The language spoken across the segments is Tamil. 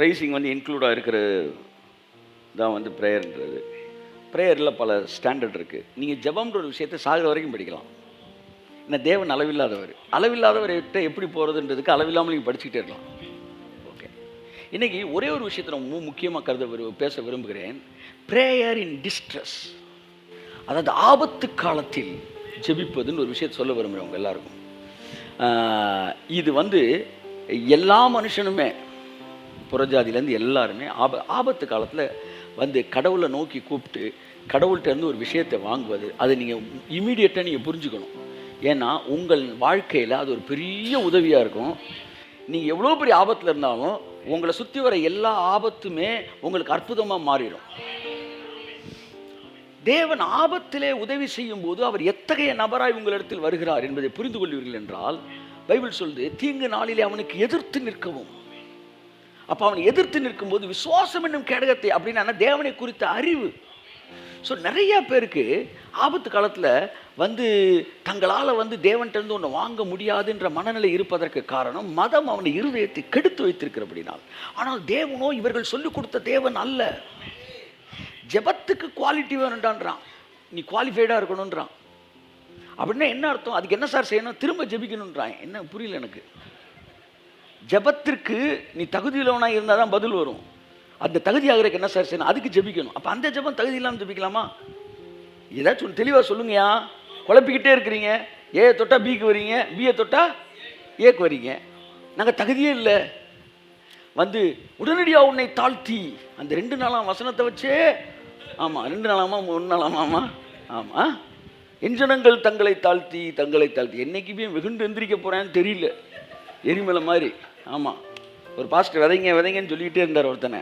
ப்ரைஸிங் வந்து இன்க்ளூடாக இருக்கிறது தான் வந்து ப்ரேயர்ன்றது. ப்ரேயரில் பல ஸ்டாண்டர்ட் இருக்குது. நீங்கள் ஜெபம்ன்ற ஒரு விஷயத்தை சாகிற வரைக்கும் படிக்கலாம். ஏன்னா தேவன் அளவில்லாதவர்கிட்ட எப்படி போகிறதுன்றதுக்கு அளவில்லாமல் நீங்கள் படிச்சுக்கிட்டே இருக்கலாம். ஓகே, இன்றைக்கி ஒரே ஒரு விஷயத்தை நான் முக்கியமாக பேச விரும்புகிறேன். ப்ரேயர் இன் டிஸ்ட்ரெஸ், அதாவது ஆபத்து காலத்தில் ஜெபிப்பதுன்னு ஒரு விஷயத்தை சொல்ல விரும்புகிறவங்க எல்லாருக்கும். இது வந்து எல்லா மனுஷனுமே, புறஜாதியிலேருந்து எல்லாருமே ஆபத்து காலத்தில் வந்து கடவுளை நோக்கி கூப்பிட்டு கடவுள்கிட்டருந்து ஒரு விஷயத்தை வாங்குவது, அதை நீங்கள் இமீடியட்டாக நீங்கள் புரிஞ்சுக்கணும். ஏன்னா உங்கள் வாழ்க்கையில் அது ஒரு பெரிய உதவியாக இருக்கும். நீங்கள் எவ்வளோ பெரிய ஆபத்தில் இருந்தாலும் உங்களை சுற்றி வர எல்லா ஆபத்துமே உங்களுக்கு அற்புதமாக மாறிடும். தேவன் ஆபத்திலே உதவி செய்யும் போது அவர் எத்தகைய நபராய் உங்களிடத்தில் வருகிறார் என்பதை புரிந்து கொள்வீர்கள் என்றால், பைபிள் சொல்லுது, தீங்கு நாளிலே அவனுக்கு எதிர்த்து நிற்கவும். அப்போ அவனை எதிர்த்து நிற்கும்போது விசுவாசம் என்னும் கேடகத்தை, அப்படின்னா தேவனை குறித்த அறிவு. ஸோ நிறைய பேருக்கு ஆபத்து காலத்தில் வந்து தங்களால் வந்து தேவன்கிட்டருந்து ஒன்று வாங்க முடியாதுன்ற மனநிலை இருப்பதற்கு காரணம் மதம் அவனை இருதயத்தை கெடுத்து வைத்திருக்கிறபடினால். ஆனால் தேவனோ இவர்கள் சொல்லிக் கொடுத்த தேவன் அல்ல. ஜெபத்துக்கு குவாலிட்டி வேணுன்றான், நீ குவாலிஃபைடாக இருக்கணுன்றான். அப்படின்னா என்ன அர்த்தம்? அதுக்கு என்ன சார் செய்யணும்? திரும்ப ஜெபிக்கணுன்றான். என்ன புரியல எனக்கு. ஜெபத்திற்கு நீ தகுதியில்லவனாக இருந்தால் தான் பதில் வரும். அந்த தகுதி ஆகிறதுக்கு என்ன சார் செய்யணும்? அதுக்கு ஜெபிக்கணும். அப்போ அந்த ஜெபம் தகுதி இல்லாமல் ஜெபிக்கலாமா? ஏதாச்சும் தெளிவாக சொல்லுங்கயா. குழப்பிக்கிட்டே இருக்கிறீங்க. ஏ தொட்டா பிக்கு வரீங்க, பிஏ தொட்டா ஏக்கு வரீங்க. நாங்கள் தகுதியே இல்லை. வந்து உடனடியாக உன்னை தாழ்த்தி, அந்த 2 நாளாம் வசனத்தை வச்சே, ஆமாம் 2 நாளாமா 1 நாளாமாம்மா, ஆமாம், எஞ்சனங்கள் தங்களை தாழ்த்தி என்னைக்குமே வெகுண்டு எந்திரிக்க போகிறேன்னு தெரியல, எரிமலை மாதிரி. ஆமாம், ஒரு பாஸ்டர் விதைங்கன்னு சொல்லிக்கிட்டே இருந்தார் ஒருத்தனை.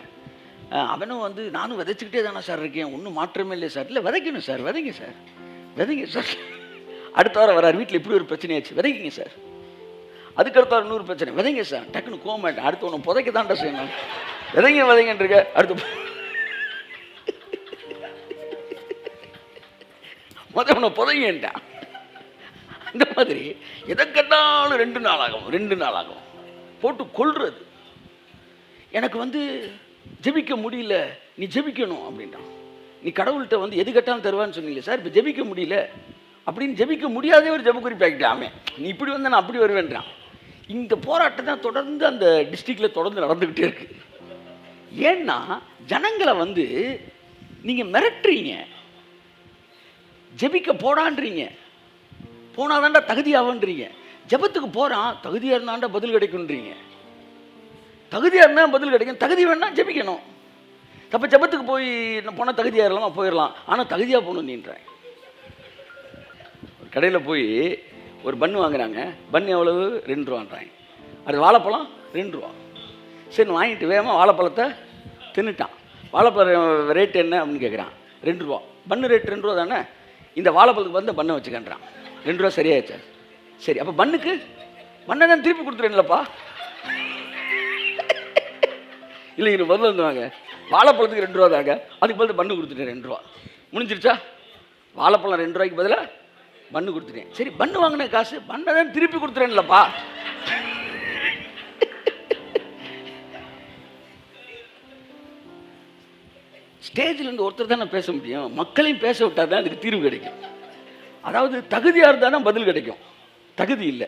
அவனும் வந்து நானும் விதைச்சிக்கிட்டே தானே சார் இருக்கேன், ஒன்றும் மாற்றமே இல்லை சார். இல்லை விதைக்கணும் சார், விதைங்க சார். அடுத்த வாரம் வரார், வீட்டில் இப்படி ஒரு பிரச்சனையாச்சு, விதைக்கிங்க சார். அதுக்கடுத்த வாரம் இன்னொரு பிரச்சனை, விதைங்க சார். டக்குன்னு கோவ மாட்டேன், அடுத்து ஒன்று புதைக்க தான்டா செய்யணும். விதைங்கன்னு இருக்க, அடுத்து உன்னை புதைங்கன்ட்டான். அந்த மாதிரி எதை கேட்டாலும் 2 நாள் ஆகும் போட்டு கொள்றது. எனக்கு வந்து ஜெபிக்க முடியல, நீ ஜெபிக்கணும் அப்படின்ட்டான். நீ கடவுள்கிட்ட வந்து எது கேட்டாலும் தருவான்னு சொன்னீங்களே சார், இப்போ ஜெபிக்க முடியல அப்படின்னு. ஜெபிக்க முடியாதே ஒரு ஜெப குறிப்பாக்கிட்டாமே, நீ இப்படி வந்து நான் அப்படி வருவேன்றான். இந்த போராட்டம் தான் தொடர்ந்து அந்த டிஸ்ட்ரிக்டில் தொடர்ந்து நடந்துக்கிட்டே இருக்கு. ஏன்னா ஜனங்களை வந்து நீங்கள் மிரட்டுறீங்க, ஜெபிக்க போடான்றீங்க, போனாதான்டா தகுதியாகன்றீங்க. ஜெபத்துக்கு போகிறான், தகுதியாக இருந்தாண்டா பதில் கிடைக்குன்றீங்க. தகுதியாக இருந்தால் பதில் கிடைக்கும், தகுதி வேணா ஜெபிக்கணும். அப்போ ஜெபத்துக்கு போனால் தகுதியாக இருக்கலாமா? போயிடலாம், ஆனால் தகுதியாக போகணும் நீன்றேன். ஒரு கடையில் போய் ஒரு பன்னு வாங்குறாங்க. பன்னு எவ்வளவு? 2 ரூபான்றாங்க. அது வாழைப்பழம் 2 ரூபா. சரி வாங்கிட்டு வேகமாக வாழைப்பழத்தை தின்னுட்டான். வாழைப்பழம் ரேட் என்ன அப்படின்னு கேட்குறான். 2 ரூபா. பன்னு ரேட் 2 ரூபா தானே, இந்த வாழைப்பழத்துக்கு வந்து பன்னை வச்சுக்கன்றான். 2 ரூபா சரியாயிடுச்சு. சரி, அப்போ பண்ணை தான் திருப்பி கொடுத்துருவேன்லப்பா. இல்லை இது பதில் வந்துவாங்க, வாழைப்பழத்துக்கு 2 ரூபா தாங்க, அதுக்கு பதில் பண்ணு கொடுத்துட்டேன் 2 ரூபா. முடிஞ்சிருச்சா? வாழைப்பழம் 2 ரூபாய்க்கு பதிலாக பண்ணு கொடுத்துட்டேன். சரி, பண்ணு வாங்கின காசு பண்ணை தான் திருப்பி கொடுத்துறேன்லப்பா. ஸ்டேஜில் ஒருத்தர் தான் நான் பேச முடியும், மக்களையும் பேச விட்டால் தான் அதுக்கு தீர்வு கிடைக்கும். அதாவது தகுதியாக இருந்தால் தான் பதில் கிடைக்கும், தகுதி இல்லை.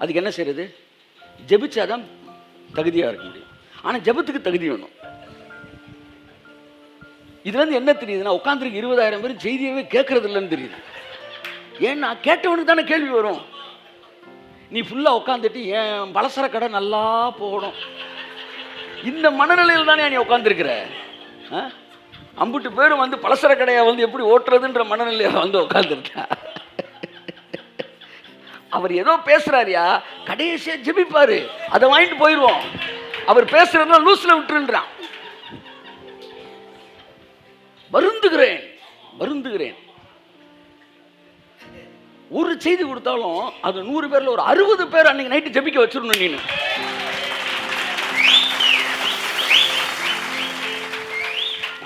அதுக்கு என்ன செய்யறது? ஜெபிச்சாதான் தகுதியாக இருக்க முடியும். ஆனால் ஜெபத்துக்கு தகுதி வேணும். இதுலேருந்து என்ன தெரியுதுன்னா, உட்காந்துருக்கு 20,000 பேர் செய்தியவே கேட்கறது இல்லைன்னு தெரியுது. ஏன்னா கேட்டவனுக்கு தானே கேள்வி வரும். நீ ஃபுல்லாக உட்காந்துட்டு என் பலசர கடை நல்லா போகணும், இந்த மனநிலையில் தானே நீ உட்காந்துருக்கிற. அம்புட்டு பேரும் வந்து பலசர கடையை வந்து எப்படி ஓட்டுறதுன்ற மனநிலையை வந்து உட்காந்துருக்கா. அவர் ஏதோ பேசுறாரியா, கடைசியா ஜெபிப்பாரு, அதை வாங்கிட்டு போயிடுவோம். அவர் பேசுறதுனா லூஸ்ல விட்டுருன்றான். வருந்துகிறேன். ஒரு செய்தி கொடுத்தாலும் அது 100 பேர்ல ஒரு 60 பேர் அன்னைக்கு நைட்டு ஜெபிக்க வச்சிடணும். நீனு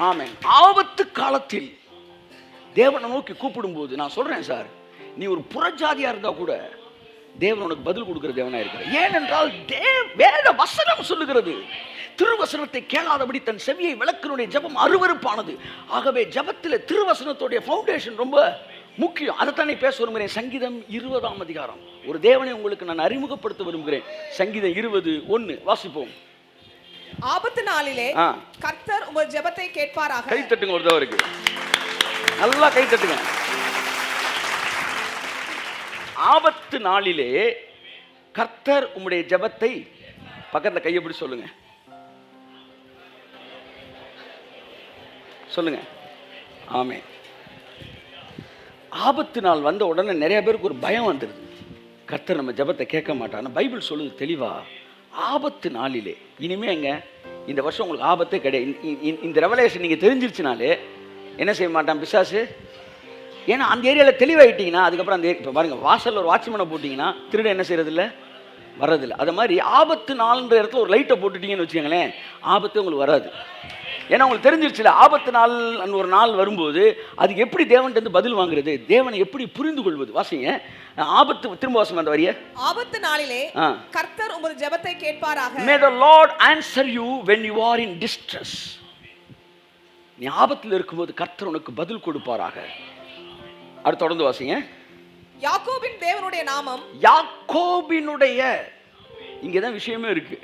ஆமென். ஆபத்து காலத்தில் தேவனை நோக்கி கூப்பிடும் போது நான் சொல்றேன் சார், நீ ஒரு புறஜாதியா இருந்தா கூட தேவன் உனக்கு பதில் கொடுக்கிற தேவனா இருக்கிற. ஏனென்றால் வேத வசனம் சொல்லுகிறது, திருவசனத்தை கேளாதபடி தன் செவியை விளக்கினுடைய ஜெபம் அருவருப்பானது. ஆகவே ஜெபத்தில் திருவசனத்துடைய ஃபவுண்டேஷன் ரொம்ப முக்கியம். அதைத்தானே பேச விரும்புகிறேன். சங்கீதம் 20ஆம் அதிகாரம். ஒரு தேவனை உங்களுக்கு நான் அறிமுகப்படுத்த விரும்புகிறேன். சங்கீதம் 20:1 வாசிப்போம். ஆபத்து நாளிலே கர்த்தர் உங்கள் ஜெபத்தை கேட்பாராக. கை தட்டுங்க, ஒரு தவறுக்கு நல்லா கை தட்டுங்க. ஆபத்து நாளிலே கர்த்தர் உம்முடைய ஜெபத்தை, பக்கத்துல கையை பிடி சொல்லுங்க, சொல்லுங்க. ஆமென். ஆபத்து நாள் வந்த உடனே நிறைய பேருக்கு ஒரு பயம் வந்துடுது, கர்த்தர் நம்ம ஜெபத்தை கேட்க மாட்டான்னு. பைபிள் சொல்லுது தெளிவா, ஆபத்து நாளிலே. இனிமே எங்க இந்த வருஷம் உங்களுக்கு ஆபத்தே கிடையாது. இந்த ரெவலேஷன் நீங்க தெரிஞ்சிருச்சுனாலே என்ன செய்ய மாட்டான் பிசாசு. ஏன்னா அந்த ஏரியாவில் தெளிவாயிட்டீங்கன்னா அதுக்கப்புறம் அந்த இப்போ பாருங்க, வாசலில் ஒரு வாட்ச்மேனை போட்டிங்கன்னா திருட என்ன செய்யறதில்ல, வர்றதில்லை. அது மாதிரி ஆபத்து நாள்ன்ற இடத்துல ஒரு லைட்டை போட்டுட்டீங்கன்னு வச்சுக்கோங்களேன், ஆபத்து உங்களுக்கு வராது. ஏன்னா உங்களுக்கு தெரிஞ்சிருச்சுல, ஆபத்து நாள் ஒரு நாள் வரும்போது அதுக்கு எப்படி தேவன்கிட்ட பதில் வாங்குறது, தேவனை எப்படி புரிந்து கொள்வது. வாசிங்க ஆபத்து, திரும்ப வாசிங்க அந்த வரிய. ஆபத்து நாளிலே கர்த்தர் உங்கள் ஜெபத்தை கேட்பாராக. May the Lord answer you when you are in distress. நீ ஆபத்தில் இருக்கும்போது கர்த்தர் உனக்கு பதில் கொடுப்பாராக. அடுத்து தொடர்ந்து வாசிங்க. யாக்கோபின் தேவனுடைய நாமம், யாக்கோபினுடைய, இங்கதான் விஷயமே இருக்கு,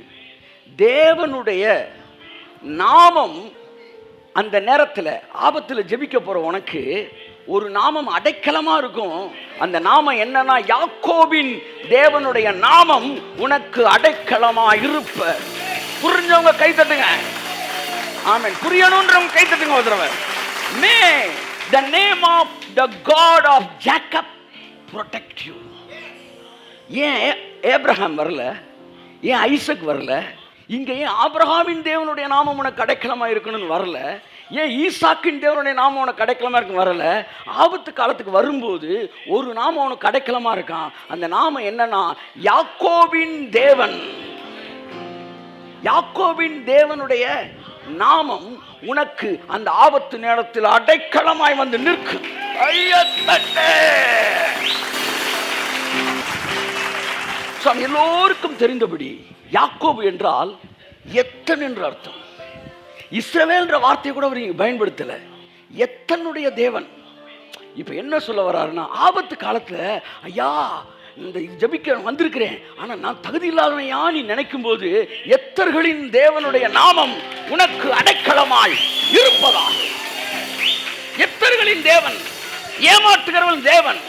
தேவனுடைய நாமம். அந்த நேரத்தில் ஆபத்தில் ஜெபிக்க போற உனக்கு ஒரு நாமம் அடைக்கலமா இருக்கும். அந்த நாமம் என்னன்னா, யாக்கோபின் தேவனுடைய நாமம் உனக்கு அடைக்கலமா இருப்ப. புரிஞ்சவங்க கை தட்டுங்க. ஆமென். புரியணும்ன்றவங்க கை தட்டுங்க ஒரு தடவை. May the name of the God of Jacob protect you. ஏன் ஏப்ரஹாம் வரல, ஏன் ஐசக் வரல, இங்க ஏன் ஆபிரகாமின் தேவனுடைய நாமம் உனக்கு அடைக்கலமா இருக்கணும்னு வரல, ஏன் ஈசாக்கின் தேவனுடைய நாமம் உனக்கு அடைக்கலமா இருக்கு வரல. ஆபத்து காலத்துக்கு வரும்போது ஒரு நாமம் உனக்கு அடைக்கலமா இருக்கான். அந்த நாமம் என்னன்னா, யாக்கோபின் தேவன். யாக்கோபின் தேவனுடைய நாமம் உனக்கு அந்த ஆபத்து நேரத்தில் அடைக்கலமாய் வந்து நிற்கும். எல்லோருக்கும் தெரிந்தபடி யாக்கோபு என்றால் எத்தன் என்று அர்த்தம். இஸ்ரவேல் என்ற வார்த்தையை கூட அவர் பயன்படுத்தல, எத்தனுடைய தேவன். இப்ப என்ன சொல்ல வர்றாருன்னா, ஆபத்து காலத்துல ஐயா இந்த ஜபிக்க வந்திருக்கிறேன், ஆனா நான் தகுதி இல்லாதவனையா நீ நினைக்கும் போது எத்தர்களின் தேவனுடைய நாமம் உனக்கு அடைக்கலமாய் இருப்பதா. எத்தர்களின் தேவன், ஏமாற்றுகிறவர்களின் தேவன்,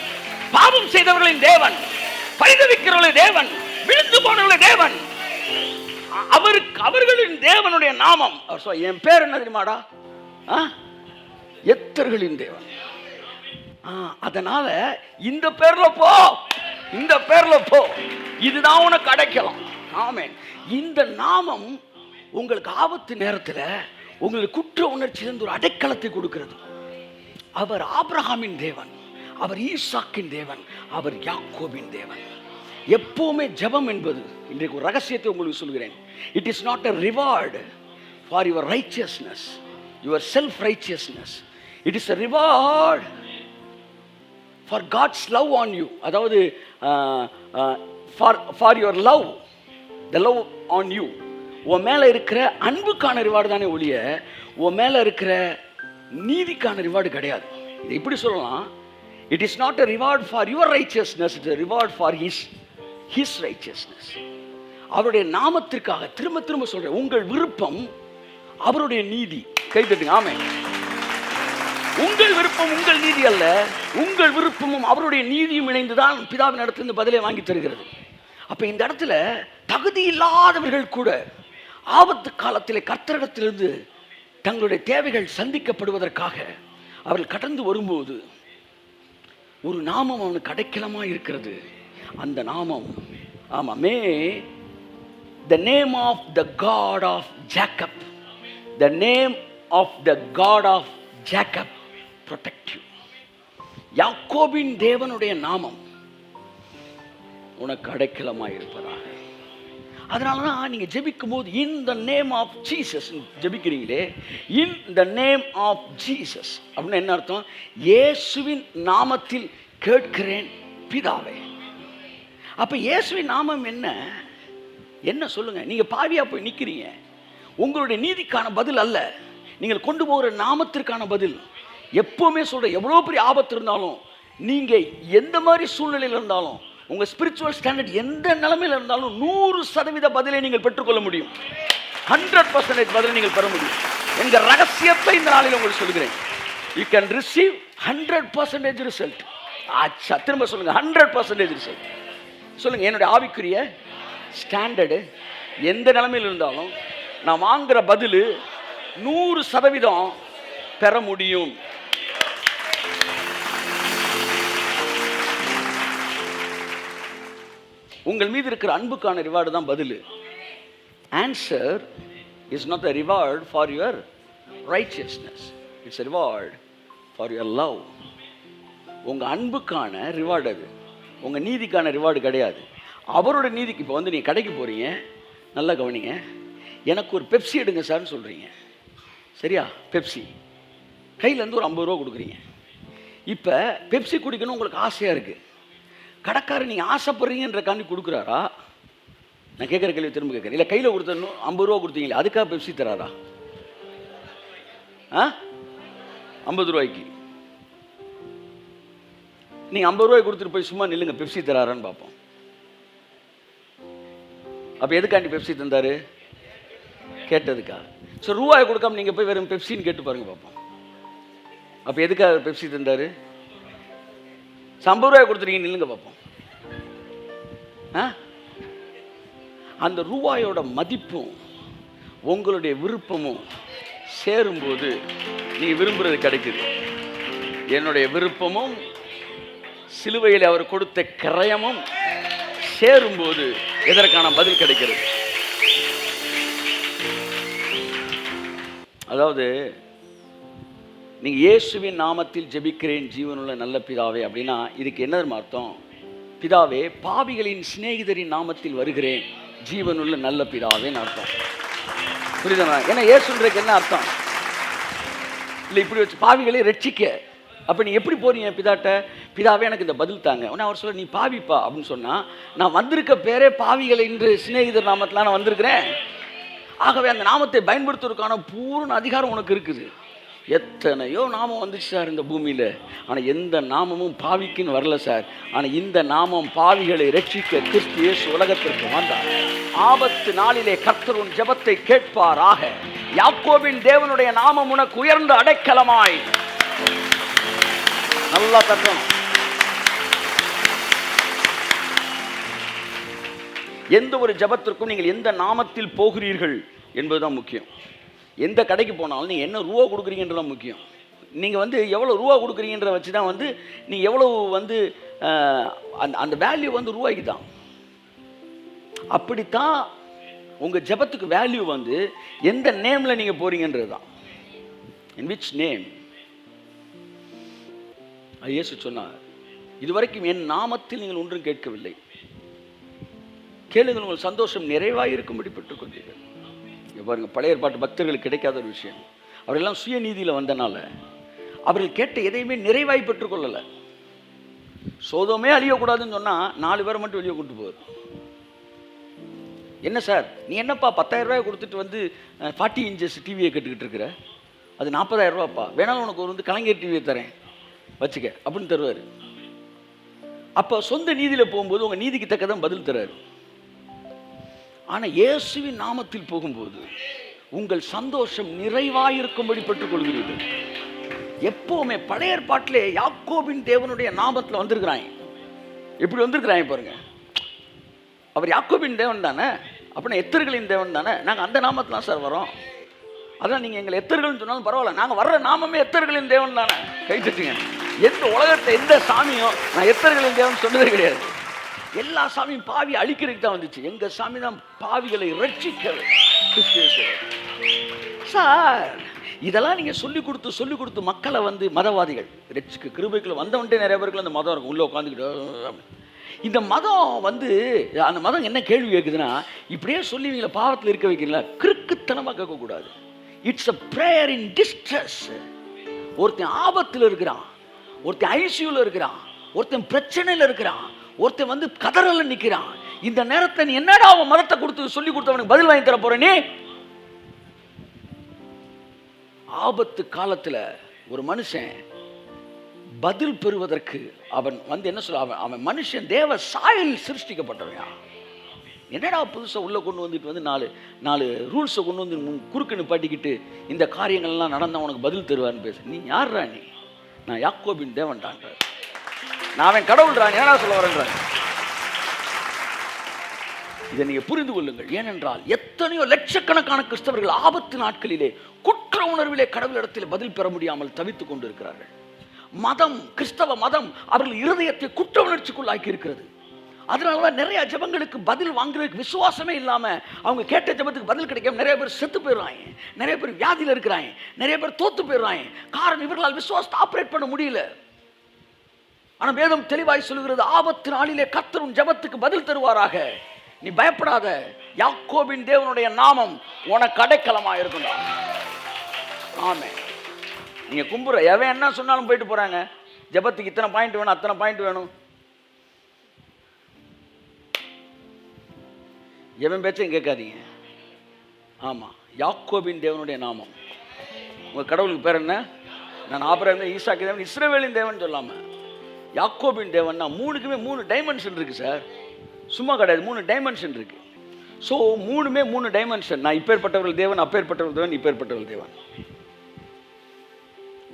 பாவம் செய்தவர்களின் தேவன், பரிதவிக்கிறவர்களின் தேவன், விழுந்து போனவர்களின் தேவன், அவர்களின் தேவனுடைய நாமம். என் பேர் என்ன தெரியுமாடா, எத்தர்களின் தேவன். அதனால இந்த பேர்ல போ, இந்த பேர்ல போ, இதுதான் உனக்கு அடைக்கலாம். ஆமென். இந்த நாமம் உங்களுக்கு ஆபத்து நேரத்தில் உங்களுக்கு குற்ற உணர்ச்சியிலிருந்து ஒரு அடைக்கலத்தை கொடுக்கிறது. அவர் ஆபிரகாமின் தேவன், அவர் ஈசாக்கின் தேவன், அவர் யாக்கோபின் தேவன். எப்பவுமே ஜெபம் என்பது, இன்றைக்கு ஒரு ரகசியத்தை உங்களுக்கு சொல்கிறேன், it is not a reward for your righteousness, your self righteousness. It is a reward for God's love on you. அதாவது for your love, the love on you. உன் மேல இருக்கிற அன்புக்கான ரிவார்டு தானே ஒழிய உன் மேல இருக்கிற நீதிக்கான ரிவார்டு கிடையாது. இது இப்படி சொல்லலாம், it is not a reward for your righteousness, it is a reward for his righteousness. அவருடைய நாமத்திற்காக திரும்ப திரும்ப சொல்றேன், உங்கள் விருப்பம் அவருடைய நீதி. கை தட்டுங்க. ஆமென். உங்கள் விருப்பம் உங்கள் நீதி அல்ல, உங்கள் விருப்பமும் அவருடைய நீதியும் இணைந்துதான் பிதாவின் இடத்திலிருந்து பதிலை வாங்கி தருகிறது. அப்ப இந்த இடத்துல தகுதி இல்லாதவர்கள் கூட ஆபத்து காலத்திலே கர்த்தரிடத்திலிருந்து தங்களுடைய தேவைகள் சந்திக்கப்படுவதற்காக அவர்கள் கடந்து வரும்போது ஒரு நாமம் அவனுக்கு அடைக்கலமா இருக்கிறது. அந்த நாமம், ஆமாமே, the name of the God of Jacob, the name of the God of Jacob protect you. யாக்கோபின் தேவனுடைய நாமம் உனக்கு அடைக்கலமாய் இருப்பதாக. அதனாலதான் நீங்க ஜெபிக்கும் போது in the name of Jesus ஜெபிக்கிறீங்களே, in the name of Jesus அப்படின்னா என்ன அர்த்தம்? இயேசுவின் நாமத்தில் கேட்கிறேன் பிதாவே. அப்ப இயேசுவின் நாமம் என்ன என்ன சொல்லுங்க. நீங்க பாவியா போய் நிக்கிறீங்க, உங்களுடைய நீதிக்கான பதில் அல்ல, நீங்கள் கொண்டு போகிற நாமத்திற்கான பதில். எப்பவுமே சொல்ற, எவ்வளோ பெரிய ஆபத்து இருந்தாலும், நீங்க எந்த மாதிரி சூழ்நிலையில் இருந்தாலும், உங்க ஸ்பிரிச்சுவல் ஸ்டாண்டர்ட் எந்த நிலைமையில் இருந்தாலும் 100% பதிலை நீங்கள் பெற்றுக்கொள்ள முடியும். 100% பதிலை நீங்கள் பெற முடியும். எங்க ரகசியத்தை இந்த நாளில் உங்களுக்கு சொல்கிறேன். You can receive 100% result. ஆச்சா, திரும்ப சொல்லுங்க, 100% result. சொல்லுங்க, என்னுடைய ஆவிக்குரிய ஸ்டாண்டர்டு எந்த நிலைமையில் இருந்தாலும் நான் வாங்குற பதில் 100% பெற முடியும். உங்கள் மீது இருக்கிற அன்புக்கான ரிவார்டு தான் பதில். Answer is not a reward for your righteousness. It's a reward for your love. உங்க அன்புக்கான ரிவார்டு அது, உங்க நீதிக்கான ரிவார்டு கிடையாது. அவரோட நீதிக்கு. இப்போ வந்து நீங்கள் கடைக்கு போகிறீங்க, நல்லா கவனிங்க, எனக்கு ஒரு பெப்சி எடுங்க சார்னு சொல்கிறீங்க, சரியா? பெப்சி கையிலேருந்து ஒரு 50 ரூபா கொடுக்குறீங்க. இப்போ பெப்சி குடிக்கணும் உங்களுக்கு ஆசையாக இருக்குது. கடைக்காரர் நீங்கள் ஆசைப்படுறீங்கன்றக்காண்டி கொடுக்குறாரா? நான் கேட்குற கேள்வி திரும்ப கேட்குறேன். இல்லை கையில் கொடுத்தணும் 50 ரூபா கொடுத்தீங்களே, அதுக்காக பெப்சி தராரா? 50 ரூபாய்க்கு நீங்கள் 50 ரூபாய் கொடுத்துட்டு போய் சும்மா நில்லுங்க, பெப்சி தராரான்னு பார்ப்போம். அப்போ எதுக்காண்டி பெப்சி தந்தார்? கேட்டதுக்கா? ஸோ ரூபாய் கொடுக்காம நீங்கள் போய் வெறும் பெப்சின்னு கேட்டு பாருங்க பார்ப்போம். அப்போ எதுக்காக பெப்சி தந்தார்? 50 ரூபாய் கொடுத்துருக்கீங்க, நில்லுங்க பார்ப்போம். அந்த ரூபாயோட மதிப்பும் உங்களுடைய விருப்பமும் சேரும்போது நீங்கள் விரும்புகிறது கிடைக்குது. என்னுடைய விருப்பமும் சிலுவையில் அவர் கொடுத்த கிரயமும் சேரும்போது எதற்கான பதில் கிடைக்கிறது. அதாவது நீங்கள் இயேசுவின் நாமத்தில் ஜெபிக்கிறேன் ஜீவனுள்ள நல்ல பிதாவே அப்படின்னா இதுக்கு என்ன அர்த்தம்? பிதாவே, பாவிகளின் சிநேகிதரின் நாமத்தில் வருகிறேன் ஜீவனுள்ள நல்ல பிதாவேன்னு அர்த்தம். புரியுதா? ஏன்னா இயேசுன்றதுக்கு என்ன அர்த்தம்? இல்லை இப்படி வச்சு பாவிகளை ரட்சிக்க. அப்போ நீ எப்படி போறீங்க பிதாட்ட? பிதாவே எனக்கு இந்த பதில் தாங்க. உடனே அவர் சொல்ல, நீ பாவிப்பா அப்படின்னு சொன்னால், நான் வந்திருக்க பேரே பாவிகளை என்று சிநேகிதர் நாமத்தில் நான் வந்திருக்கிறேன். ஆகவே அந்த நாமத்தை பயன்படுத்துவதற்கான பூர்ண அதிகாரம் உனக்கு இருக்குது. எத்தனையோ நாமம் வந்துச்சு சார் இந்த பூமியில், ஆனால் எந்த நாமமும் பாவிக்குன்னு வரல சார். ஆனால் இந்த நாமம் பாவிகளை ரட்சிக்க கிறிஸ்து இயேசு உலகத்திற்கு வந்தார். ஆபத்து நாளிலே கர்த்தர் உன் ஜெபத்தை கேட்பாராக. யாக்கோபின் தேவனுடைய நாமம் உனக்கு உயர்ந்த அடைக்கலமாய். நல்லா தட்டணும். எந்த ஒரு ஜெபத்திற்கும் நீங்கள் எந்த நாமத்தில் போகிறீர்கள் என்பதுதான் முக்கியம். எந்த கடைக்கு போனாலும் நீங்கள் என்ன ரூபா கொடுக்குறீங்கன்றதான் முக்கியம். நீங்கள் வந்து எவ்வளோ ரூபா கொடுக்குறீங்கன்ற வச்சு தான் வந்து நீங்கள் எவ்வளோ வந்து அந்த வேல்யூ வந்து ரூபாய்க்கு தான். அப்படித்தான் உங்கள் ஜெபத்துக்கு வேல்யூ வந்து எந்த நேமில் நீங்கள் போகிறீங்கன்றது தான். In which name. இயேசு சொன்னார், இதுவரைக்கும் என் நாமத்தில் நீங்கள் ஒன்றும் கேட்கவில்லை, கேளுங்கள் உங்கள் சந்தோஷம் நிறைவாக இருக்கும்படி பெற்றுக்கொண்டீர்கள். பாருங்க, பழைய ஏற்பாட்டு பக்தர்களுக்கு கிடைக்காத ஒரு விஷயம். அவரெல்லாம் சுயநீதியில் வந்தனால அவர்கள் கேட்ட எதையுமே நிறைவாய் பெற்றுக்கொள்ளலை. சோதோமே அழியக்கூடாதுன்னு சொன்னால் 4 பேரை மட்டும் வெளியே கொண்டு போவார். என்ன சார் நீ என்னப்பா 10,000 ரூபாய் கொடுத்துட்டு வந்து 40 இன்ச்சஸ் டிவியை கேட்டுக்கிட்டு இருக்கிற? அது 40,000 ரூபாப்பா, வேணாலும் உனக்கு ஒரு வந்து கலைஞர் டிவியை தரேன் வச்சுக்க அப்படின்னு தருவார். அப்போ சொந்த நீதியில் போகும்போது உங்கள் நீதிக்கு தக்கதான் பதில் தர்றாரு. ஆனால் இயேசுவின் நாமத்தில் போகும்போது உங்கள் சந்தோஷம் நிறைவாயிருக்கும்படி பெற்றுக்கொள்கிறீர்கள். எப்போவுமே பழைய ஏற்பாட்டிலே யாக்கோபின் தேவனுடைய நாமத்தில் வந்திருக்கிறாங்க. எப்படி வந்திருக்கிறாங்க பாருங்க. அவர் யாக்கோபின் தேவன் தானே, அப்படின்னா எத்தர்களின் தேவன் தானே. நாங்கள் அந்த நாமத்தில் சார் வரோம். அதான் நீங்கள் எங்களை எத்தர்கள்னு சொன்னாலும் பரவாயில்ல, நாங்கள் வர்ற நாமமே எத்தர்களின் தேவன் தானே. கை தட்டுங்க. எந்த உலகத்தை எந்த சாமியும் நான் எத்தர்களின் தேவன் சொன்னதே கிடையாது. எல்லா சாமியும் பாவி அழிக்கிறதுக்கு தான் வந்துச்சு. எங்கள் சாமி தான் பாவிகளை ரட்சிக்கிறது. சார் இதெல்லாம் நீங்கள் சொல்லிக் கொடுத்து மக்களை வந்து மதவாதிகள் ரட்சிக்க கிருபைக்குள்ள வந்தவன்ட்டே நிறைய பேருக்கு அந்த மதம் இருக்கும். உள்ளே உட்காந்துக்கிட்டு இந்த மதம் வந்து அந்த மதம் என்ன கேள்வி கேட்குதுன்னா, இப்படியே சொல்லி இவங்களை பாவத்தில் இருக்க வைக்கிறீங்களா? கிறுக்குத்தனமாக கேட்கக்கூடாது. It's a prayer in distress. ஒருத்தன் ஆபத்தில் இருக்கிறான், ஒருத்தன் ஐசியூவில் இருக்கிறான், ஒருத்தன் பிரச்சனையில் இருக்கிறான், ஒருத்தன் வந்து கதறல நிற்கிறான். இந்த நேரத்தை நீ என்னடா அவன் மதத்தை கொடுத்து சொல்லி கொடுத்தவனுக்கு பதில் வாங்கி தர போற? நீ ஆபத்து காலத்தில் ஒரு மனுஷன் பதில் பெறுவதற்கு அவன் என்ன சொல்ல, அவன் மனுஷன் தேவ சாயல் சிருஷ்டிக்கப்பட்டவன். என்னடா புதுசாக உள்ளே கொண்டு வந்துட்டு நாலு ரூல்ஸை கொண்டு வந்து குறுக்கு நிப்பாட்டிக்கிட்டு இந்த காரியங்கள்லாம் நடந்தால் உனக்கு பதில் தருவான்னு பேச. நீ யார்ரா? நீ நான் யாக்கோபின் தேவன்டான்ற, நான் அவன் கடவுள்றான், என்னடா சொல்ல வரேன்றான். இதை நீங்க புரிந்து கொள்ளுங்கள். ஏனென்றால் எத்தனையோ லட்சக்கணக்கான கிறிஸ்தவர்கள் ஆபத்து நாட்களிலே குற்ற உணர்விலே கடவுளிடத்தில் பதில் பெற முடியாமல் தவித்துக் கொண்டிருக்கிறார்கள். மதம், கிறிஸ்தவ மதம் அவர்கள் இருதயத்தை குற்ற உணர்ச்சிக்குள்ளாக்கி இருக்கிறது. அதனாலதான் நிறைய ஜெபங்களுக்கு பதில் வாங்குறதுக்கு விசுவாசமே இல்லாம அவங்க கேட்ட ஜெபத்துக்கு பதில் கிடைக்காம நிறைய பேர் செத்து போயிடுறாங்க, நிறைய பேர் வியாதியில் இருக்கிறாங்க, நிறைய பேர் தோத்து போயிடுறாங்க. காரணம், இவர்களால் விசுவாசத்தை ஆப்ரேட் பண்ண முடியல. ஆனா வேதம் தெளிவாய் சொல்லுகிறது, ஆபத்து நாளிலே கர்த்தர் உன் ஜெபத்துக்கு பதில் தருவாராக. நீ பயப்படாத, யாக்கோபின் தேவனுடைய நாமம் உனக்கு அடைக்கலமா இருக்கும்டா. ஆமே. நீங்க கும்புற எவன் என்ன சொன்னாலும் போயிட்டு போறாங்க. ஜெபத்துக்கு இத்தனை பாயிண்ட் வேணும், அத்தனை பாயிண்ட் வேணும், எவன் பேச்சையும் கேட்காதீங்க. ஆமா, யாக்கோபின் தேவனுடைய நாமம். உங்க கடவுளுக்கு பேர் என்ன? நான் ஆபிரகாம், ஈசாக்கு தேவன், இஸ்ரவேலின் தேவன் சொல்லாம யாக்கோபின் தேவன்னா மூணுக்குமே 3 டைமென்ஷன் இருக்கு சார். சும்மா கிடையாது, 3 டைமென்ஷன் இருக்கு. ஸோ மூணுமே 3 டைமென்ஷன். நான் இப்பேற்பட்டவர்கள் தேவன், அப்பேற்பட்டவர்கள் தேவன், இப்பேற்பட்டவர்கள் தேவன்.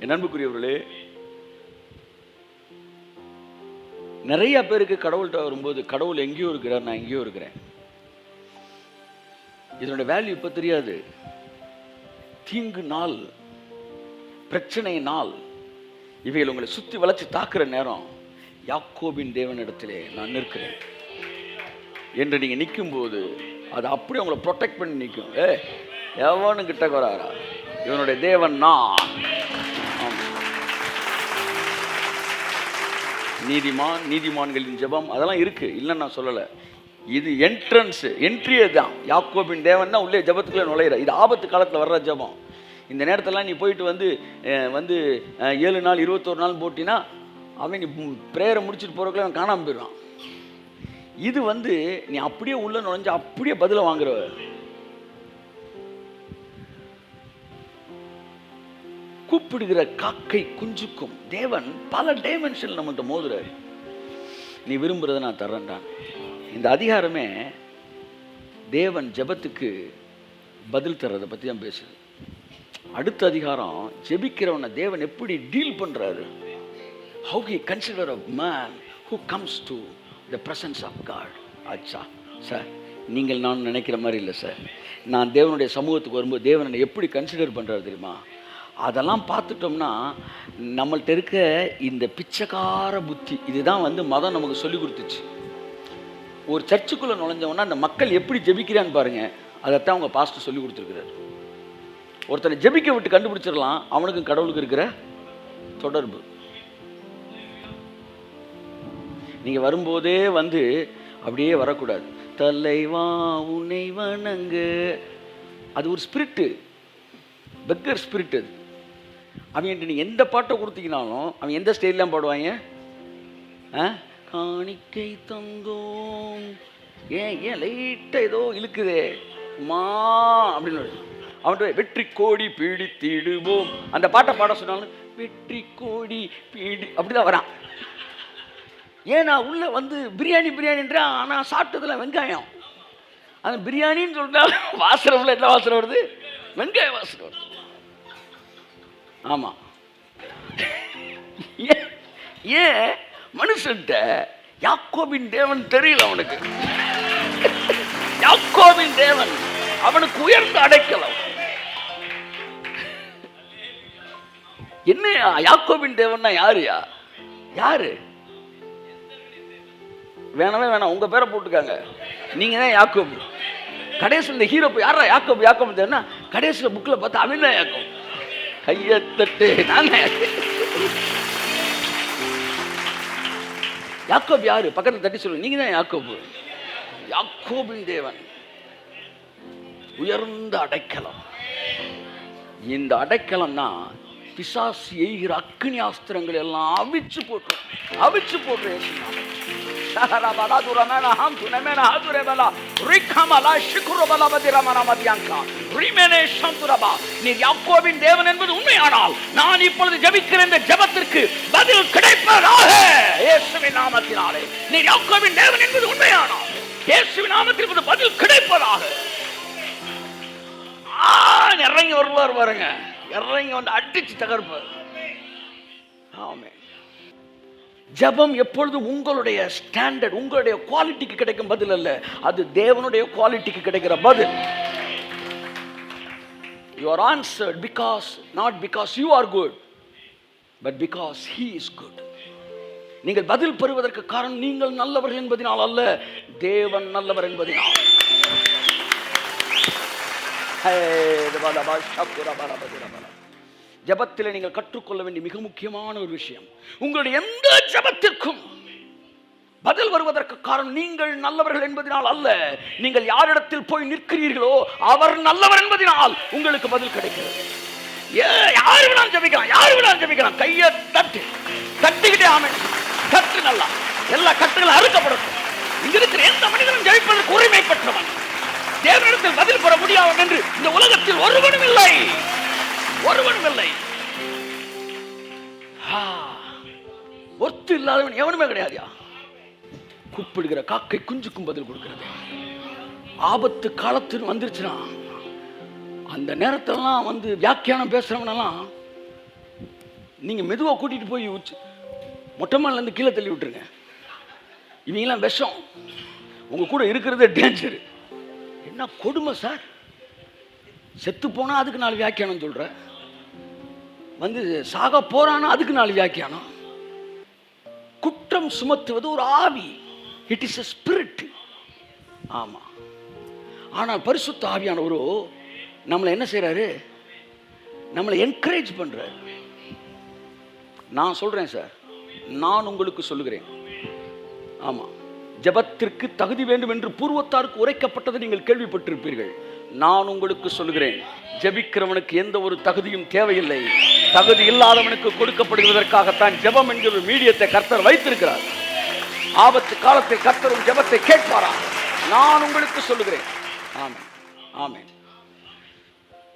என் அன்புக்குரியவர்களே, நிறைய பேருக்கு கடவுள்கிட்ட வரும்போது கடவுள் எங்கேயோ இருக்கிறார், நான் எங்கேயோ இருக்கிறேன். இதனுடைய வேல்யூ இப்ப தெரியாது. தீங்கு நாள், பிரச்சனை நாள், இவைகள் உங்களை சுத்தி வளைச்சு தாக்குற நேரம், யாக்கோபின் தேவனிடத்திலே நான் நிற்கிறேன் என்று நீங்க நிற்கும் போது அது அப்படியே உங்களை ப்ரொடெக்ட் பண்ணி நிற்கும். எவனு கிட்ட வராரா, இவனுடைய தேவன் நான். நீதிமான்களின் ஜெபம் அதெல்லாம் இருக்கு, இல்லைன்னு நான் சொல்லலை. இது என்ட்ரியே தான். யாக்கோபின் தேவன்னா உள்ளே ஜெபத்துக்குள்ளே நுழையிற. இது ஆபத்து காலத்தில் வர்ற ஜெபம். இந்த நேரத்தெல்லாம் நீ போயிட்டு வந்து 7 நாள் 21 நாள் போட்டினா அவன் நீ ப்ரேயரை முடிச்சுட்டு போகிறக்குள்ள அவன் காணாமல் போயிடுவான். இது நீ அப்படியே உள்ள நுழைஞ்சு அப்படியே பதில வாங்குற. கூப்பிடுகிற காக்கை குஞ்சுக்கும் தேவன் பல டைமென்ஷன் நம்மகிட்ட மோதுறாரு. நீ விரும்புறதை நான் தர்றேன்டா. இந்த அதிகாரமே தேவன் ஜெபத்துக்கு பதில் தர்றதை பற்றி தான் பேசுது. அடுத்த அதிகாரம் ஜெபிக்கிறவனை தேவன் எப்படி டீல் பண்றாரு. How he consider a man who comes to the presence of God. அச்சா சார், நீங்கள் நான் நினைக்கிற மாதிரி இல்லை சார். நான் தேவனுடைய சமூகத்துக்கு வரும்போது தேவனை எப்படி கன்சிடர் பண்ணுறாரு தெரியுமா? அதெல்லாம் பார்த்துட்டோம்னா நம்மள்ட்ட இருக்க இந்த பிச்சைக்கார புத்தி, இதுதான் மதம் நமக்கு சொல்லி கொடுத்துச்சு. ஒரு சர்ச்சுக்குள்ளே நுழைஞ்சவொன்னா அந்த மக்கள் எப்படி ஜெபிக்கிறான்னு பாருங்க, அதைத்தான் அவங்க பாஸ்டர் சொல்லி கொடுத்துருக்கிறார். ஒருத்தனை ஜெபிக்க விட்டு கண்டுபிடிச்சிடலாம் அவனுக்கும் கடவுளுக்கு இருக்கிற தொடர்பு. நீங்க வரும்போதே அப்படியே வரக்கூடாது. தலைவா உன்னை வணங்கு, அது ஒரு ஸ்பிரிட்டு, பெக்கர் ஸ்பிரிட். அது அவன்கிட்ட நீ எந்த பாட்டை கொடுத்தீங்கனாலும் அவன் எந்த ஸ்டைல்லாம் பாடுவாங்க, காணிக்கை தந்தோம், ஏன் லைட்டாக ஏதோ இழுக்குதே மா அப்படின்னு அவன்கிட்ட வெற்றி கோடி பீடித்திடுவோம் அந்த பாட்டை பாட சொன்னாலும் வெற்றி கோடி பீடி அப்படிதான் வரான். ஏன்னா உள்ள பிரியாணின்றான், ஆனால் சாப்பிட்டதுல வெங்காயம். அந்த பிரியாணின்னு சொல்லிட்டாலும் வாசனை என்ன வாசனை வருது? வெங்காய வாசனை வருது. ஆமா, ஏன் மனுஷன்ட்ட யாக்கோபின் தேவன் தெரியல அவனுக்கு. யாக்கோபின் தேவன் அவனுக்கு உயர்ந்த அடைக்கலம். என்ன யாக்கோபின் தேவன்னா யாருயா? யாரு? வேணவே வேணாம், உங்க பேரை போட்டுக்காங்க, நீங்க தான் யாக்கோபு. கடைசியில் இந்த ஹீரோ யாரா யாக்கோபு யாக்கோபு தேவனா, கடைசியில் புக்கில் பார்த்தா அவன் தான் யாக்கோபு. கையத்தட்டு நான் யாக்கோபு யாரு? பக்கத்தில் தட்டி சொல்லுங்க, நீங்க தான் யாக்கோபு. யாக்கோபின் தேவன் உயர்ந்த அடைக்கலம். இந்த அடைக்கலம் தான் பிசாசு எய்கிற அக்கினி ஆஸ்திரங்கள் எல்லாம் அவிச்சு போட்டு நீர் யாக்கோபின் தேவன் என்பது உண்மையானால் நான் இப்பொழுது ஜெபிக்கிற இந்த ஜெபத்திற்கு பதில் கிடைப்பதாக இயேசுவின் நாமத்தினாலே. நீர் யாக்கோபின் தேவன் என்பது உண்மையானால் இயேசுவின் நாமத்திற்கு பதில் கிடைப்பதாக. இறங்கி வருவார் பாருங்க, இறங்கி வந்து அடிச்சு தகர்ப்பார். ஆமென். ஜெபம் எப்பொழுதும் உங்களுடைய ஸ்டாண்டர்ட், உங்களுடைய குவாலிட்டிக்கு கிடைக்கும் பதில் அல்ல, அது தேவனுடைய குவாலிட்டிக்கு கிடைக்கிற பதில். You are answered not because you are good, but because he is good. நீங்கள் பதில் பெறுவதற்கு காரணம் நீங்கள் நல்லவர்கள் என்பதனால் அல்ல, தேவன் நல்லவர் என்பதனால். ஜெபத்தில் நீங்கள் கற்றுக்கொள்ள வேண்டிய மிக முக்கியமான ஒரு விஷயம், உங்களுடைய எந்த ஜெபத்திற்கும் பதில் வருவதற்கு காரணம் நீங்கள் நல்லவர்கள் என்பதனால் அல்ல, நீங்கள் யாரிடத்தில் போய் நிற்கிறீர்களோ அவர் நல்லவர் என்பதனால் உங்களுக்கு பதில் கிடைக்கிறது. யாரு வேணாலும் ஜெபிக்கலாம், கையை தட்டிக்கிட்டே ஆமென் கட்டு, நல்லா எல்லா கட்டுகளும் அறுக்கப்படும். இங்க இருக்கிற எந்த மனிதனும் ஜெபிப்பதற்கு உரிமை பெற்றவன், தேவனிடத்தில் பதில் பெற முடியாது என்று இந்த உலகத்தில் ஒருவனும் இல்லை. ஒத்து இல்லாதவன் எவனுமே கிடையாது. கூப்பிடுகிற காக்கை குஞ்சுக்கும் பதில் கொடுக்கிறது. ஆபத்து காலத்தில் வந்துருச்சுன்னா அந்த நேரத்திலாம் வந்து வியாக்கியானம் பேசுறவனெல்லாம் நீங்க மெதுவா கூட்டிட்டு போய் மொட்டை மாடில இருந்து கீழே தள்ளி விட்டுருங்க. இவங்கெல்லாம் விஷம், உங்க கூட இருக்கிறதே டேஞ்சர். என்ன கொடுமை சார், செத்து போனா அதுக்கு 4 வியாக்கியானம் சொல்ற, வந்து சாக போறானா அதுக்கு 4 வியாக்கியானம். குற்றம் சுமத்துவது ஒரு ஆவி, இட் இஸ் a spirit. ஆமா, ஆனால் பரிசுத்த ஆவியானவரோ நம்மளை என்ன செய்யறாரு, நம்மளை என்கரேஜ் பண்றாரு. நான் சொல்றேன் சார், நான் உங்களுக்கு சொல்லுகிறேன், ஆமா, ஜெபத்திற்கு தகுதி வேண்டும் என்று பூர்வத்தாருக்கு உரைக்கப்பட்டதை நீங்கள் கேள்விப்பட்டிருப்பீர்கள். நான் உங்களுக்கு சொல்லுகிறேன், ஜெபிக்கிறவனுக்கு எந்த ஒரு தகுதியும் தேவையில்லை. தகுதி இல்லாதவனுக்கு கொடுக்கப்படுவதற்காகத்தான் ஜெபம் என்கிற ஒரு மீடியத்தை கர்த்தர் வைத்திருக்கிறார். ஆபத்து காலத்தில் கர்த்தரும் ஜெபத்தை கேட்பாரா? நான் உங்களுக்கு சொல்லுகிறேன். ஆமென், ஆமென்.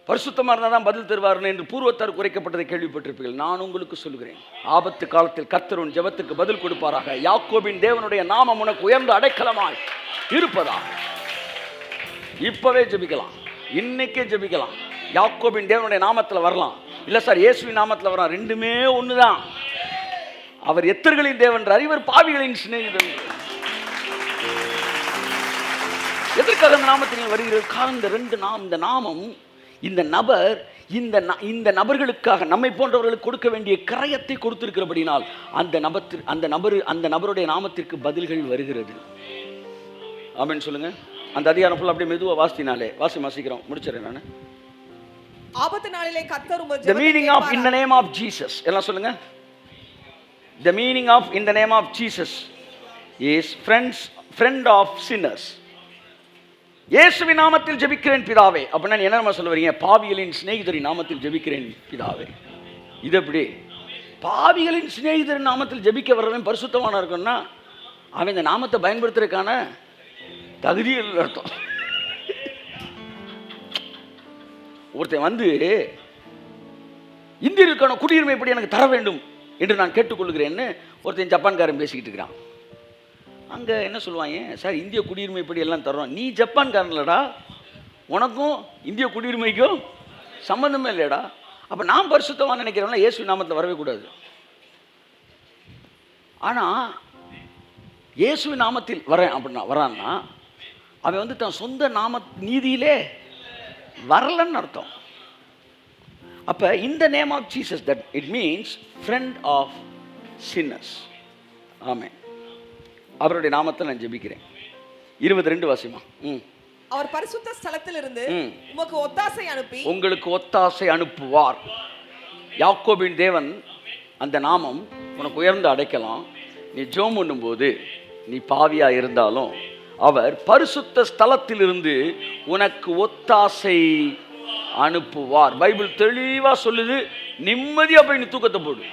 பரிசுத்தமா இருந்தால் தான் பதில் தருவார்கள் என்று பூர்வத்தாருக்கு உரைக்கப்பட்டதை கேள்விப்பட்டிருப்பீர்கள். நான் உங்களுக்கு சொல்லுகிறேன், ஆபத்து காலத்தில் கர்த்தரும் ஜெபத்துக்கு பதில் கொடுப்பாராக. யாக்கோபின் தேவனுடைய நாமம் உனக்கு உயர்ந்த அடைக்கலமாய் இருப்பதாக. இப்பவே ஜெபிக்கலாம், இன்னைக்கே ஜெபிக்கலாம். யாக்கோபின் தேவனுடைய நாமத்தில் வரலாம், இல்லை சார் இயேசுவின் நாமத்தில் வரலாம், ரெண்டுமே ஒண்ணுதான். அவர் எத்தர்களின் தேவன், அறிவர் பாவிகளின் சிநேகிதன். எதற்காக அந்த நாமத்தில் வருகிறது? காரணம் இந்த 2 நாமம், இந்த நாமம், இந்த நபர், இந்த நபர்களுக்காக, நம்மை போன்றவர்களுக்கு கொடுக்க வேண்டிய கிரயத்தை கொடுத்திருக்கிறபடினால் அந்த நபருடைய நாமத்திற்கு பதில்கள் வருகிறது. ஆமென் சொல்லுங்க. அந்த அதிகாரம் ஃபுல்லா அப்படியே மெதுவா வாசிக்கிறோம், முடிச்சிடறேன் நான். ஆபத்து நாளிலே கர்த்தர் உமது the meaning of in the name of Jesus, எல்லாம் சொல்லுங்க. the meaning of in the name of Jesus is friend of sinners. இயேசுவின் நாமத்தில் ஜெபிக்கிறேன் பிதாவே. அப்படின்னா என்ன சொல்ல வரீங்க? பாவிகளின் சிநேகிதரின் நாமத்தில் ஜெபிக்கிறேன் பிதாவே. இது எப்படி? பாவிகளின் சிநேகிதரின் நாமத்தில் ஜெபிக்க வர்றவன் பரிசுத்தமான இருக்குன்னா அவன் இந்த நாமத்தை பயன்படுத்துறதுக்கான தகுதியில் அர்த்தம். ஒருத்தன் வந்து இந்தியருக்கான குடியுரிமை எப்படி எனக்கு தர வேண்டும் என்று நான் கேட்டுக்கொள்கிறேன்னு ஒருத்தன் ஜப்பான்காரன் பேசிக்கிட்டு இருக்கிறான். அங்கே என்ன சொல்லுவாங்க, சார் இந்திய குடியுரிமை படி எல்லாம் தர்றோம், நீ ஜப்பான்காரன்லடா, உனக்கும் இந்திய குடியுரிமைக்கும் சம்பந்தமே இல்லையடா. அப்போ நான் பரிசுத்தமாக நினைக்கிறவனா இயேசு நாமத்தில் வரவே கூடாது. ஆனால் இயேசு நாமத்தில் வரேன் அப்படின்னா வரான்னா அவன் வந்து தன் சொந்த நாம நீதியிலே வரலன்னு அர்த்தம். அப்போ இந்த name of Jesus, that it means friend of sinners. Amen. அவருடைய நாமத்தில் நான் ஜெபிக்கிறேன். 22 வாசிமா. அவர் பரிசுத்த ஸ்தலத்திலிருந்து உமக்கு ஒத்தாசை அனுப்பி உங்களுக்கு ஒத்தாசை அனுப்புவார். யாக்கோபின் தேவன் அந்த நாமம் உனக்கு உயர்ந்து அடைக்கலாம். நீ ஜெபம் பண்ணும்போது நீ பாவியா இருந்தாலும் அவர் பரிசுத்த ஸ்தலத்திலிருந்து உனக்கு ஒத்தாசை அனுப்புவார். பைபிள் தெளிவா சொல்லுது, நிம்மதியாக போய் நீ தூக்கத்தை போடு.